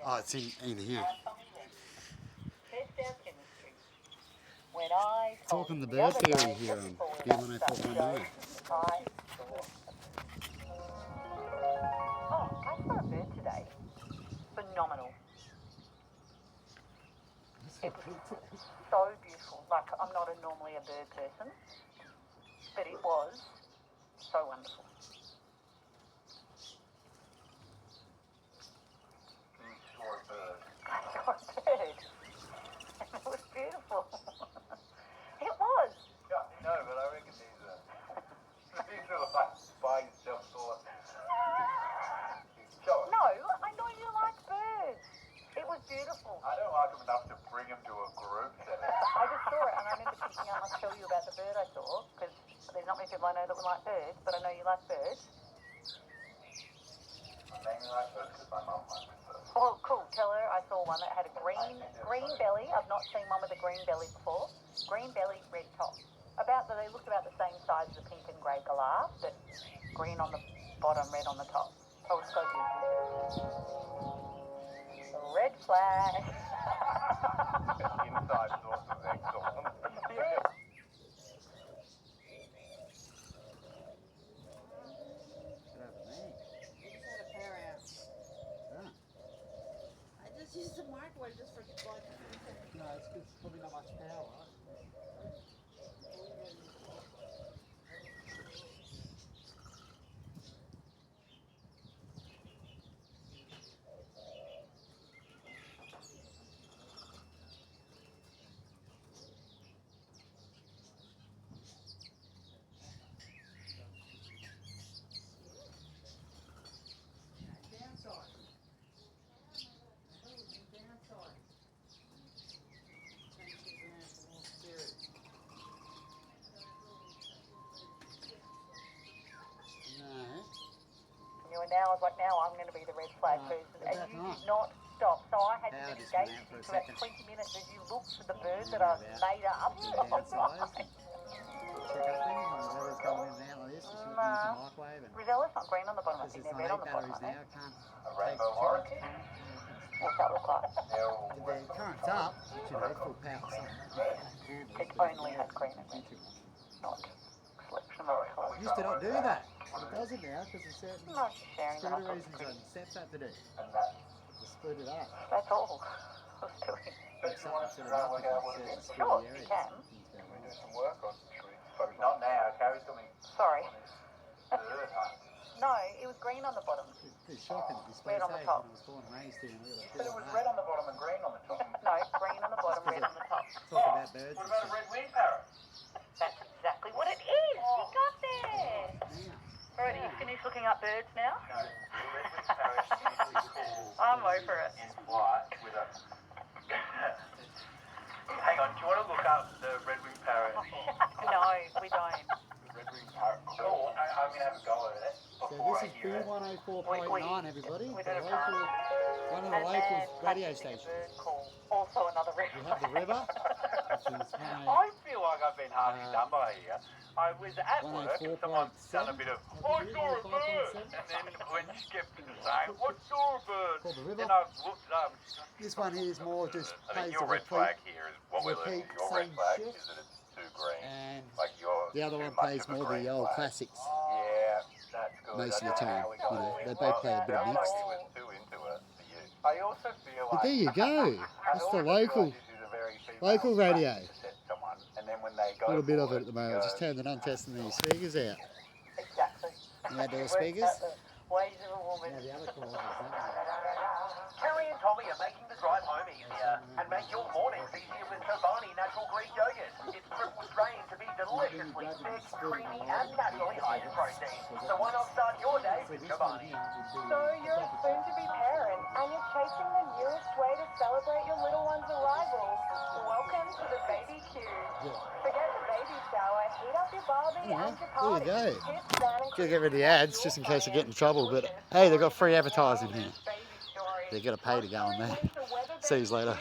Oh, it's in here. When I Talking the the bird other theory day, here just on before we Beer left that 104.9. show, I saw I saw a bird today. Phenomenal. It was so beautiful. Like, I'm not normally a bird person, but it was so wonderful. You saw a bird. I saw a bird. And it was beautiful. It was. Yeah, no, but I reckon these are like buying self-thought. Show it. No, I know you like birds. It was beautiful. I don't like them enough to bring them to a group setting. I just saw it and I remember thinking I must tell you about the bird I saw, because there's not many people I know that would like birds, but I know you like birds. I mainly like birds because my mum likes birds. Oh, cool. Tell her I saw one that had a green belly. I've not seen one with a green belly before. Green belly, red top. They looked about the same size as a pink and grey galah, but green on the bottom, red on the top. Oh, it's so beautiful. Red flag. Inside source of excellence. Yeah. I just used the microwave just for like. No, it's good. Probably not much power. And now I was like, now I'm going to be the red flag person. And you did not stop. So I had to engage you for about 20 minutes as you looked for the bird that I made up. Check up things on the weather's going in and out like this. You should use the microwave. Rosella's not green on the bottom. I Because think it's they're not red on 8 the bottom. batteries Aren't now. they? Can't A rainbow orange. What's that look like? They're all If the current's up, it should be full power. It only has green and red, not selection of other colours. Used to not do that. It does it now because of certain No, just sharing that. scooter reasons and steps had to do. and that. To split it up. That's all I was doing. But you want us to try and work out what it is? Sure, you can. Should we do some work or should we focus? Not now. Carrie's got me Sorry. on this bird hunt. No, it was green on the bottom. It's shocking. You're supposed Red on to the say top. when I was born and raised here. But it was red on the bottom and green on the top. No, green on the bottom, red on the top. Talk about birds. What about a red winged parrot? That's exactly what it is. You got there. Alright, are you finished looking up birds now? No, the red winged parrot is usually called I'm over it. in flight with a. Hang on, do you want to look up the red winged parrot? No, we don't. The red winged parrot. Oh, I'm gonna have a go at it. So Before this is I hear it. B104.9, everybody. We The did a local, one of the And local then radio practicing a stations. bird call. Also another red We have the flag. river, which is I feel like I've been hardly done by here. I was at work and 104.7. someone's done a bit of, I saw a bird! And then when Skip was saying, what saw a bird? called the river. Then I've looked it up. This one here is more just I think plays your the red repeat, flag here is what we're learning. repeat Your red same flag shit. is that it's too green. and Like your the other too one much plays of a more green the old flag. classics. Yeah, that's good. Most I of the don't know time, how we you got know, there. they both play a bit of Sounds mixed. like he was too into it for you. I also feel But like. there you go. I That's also the feel local, like this is a very female local radio. practice to set someone, and then when they go little bit for of it at the moment. you Just go, turned it on, testing these speakers out. Exactly. The outdoor Works speakers. out the ways of a woman. Now the other call is that Kelly and Tommy are making the drive home easier and make your mornings easier with Chobani Natural Greek Yogurt. It's triple strained to be deliciously thick, creamy and naturally high in protein. So why not start your day one. with So this one Chobani? here would be. So you're a soon-to-be parent, and you're chasing the newest way to celebrate your little one's arrival. Welcome to the Baby Cube. Forget the baby shower, heat up your Barbie Yeah, and your there you party. go. Sit down and Gotta get rid of the ads just in case I get in trouble. But hey, they've got free advertising here. baby story. They've got to pay to go on there. See you later.